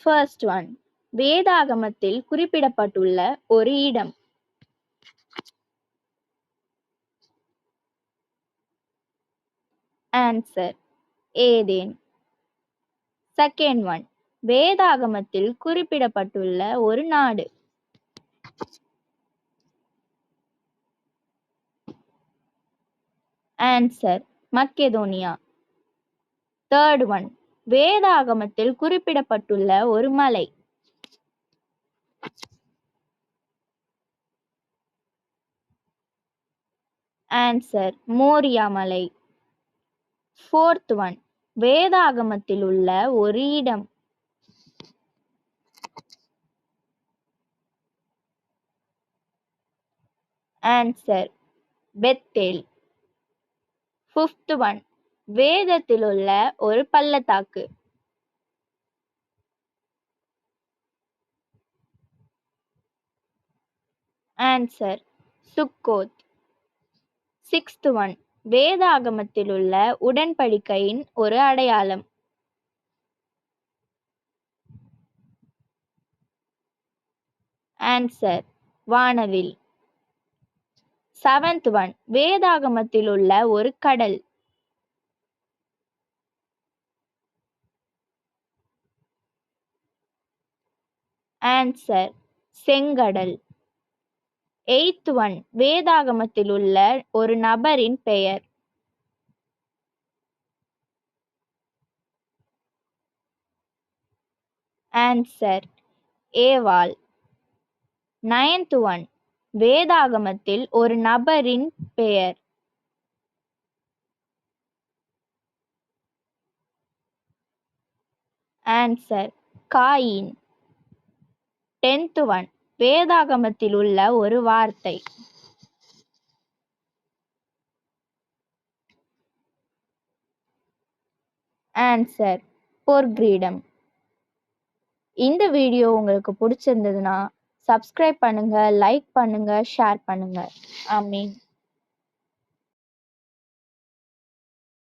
First one. வேதாகமத்தில் குறிப்பிடப்பட்டுள்ள ஒரு இடம். Answer. ஏதேன். Second one. வேதாகமத்தில் குறிப்பிடப்பட்டுள்ள ஒரு நாடு. Answer. மக்கெதோனியா. Third one. வேதாகமத்தில் குறிப்பிடப்பட்டுள்ள ஒரு மலை. Answer. மோரியா மலை. Fourth one. வேதாகமத்தில் உள்ள ஒரு இடம். Answer. பெத்தேல். Fifth one. வேதத்தில் உள்ள ஒரு பள்ளத்தாக்கு. Answer. சுக்கோத். Sixth one. வேதாகமத்தில் உள்ள உடன்படிக்கையின் ஒரு அடையாளம். Answer. வானவில். Seventh one. வேதாகமத்தில் உள்ள ஒரு கடல். Answer. செங்கடல். Eighth one. வேதாகமத்தில் உள்ள ஒரு நபரின் பெயர். Answer. ஏவாள். Ninth one. வேதாகமத்தில் ஒரு நபரின் பெயர். Answer. காயின். Tenth one. வேதாகமத்தில் உள்ள ஒரு வார்த்தை. Answer. பொற்கிரீடம். இந்த வீடியோ உங்களுக்கு பிடிச்சிருந்ததுன்னா சப்ஸ்கிரைப் பண்ணுங்க, லைக் பண்ணுங்க, ஷேர் பண்ணுங்க. ஆமீன்.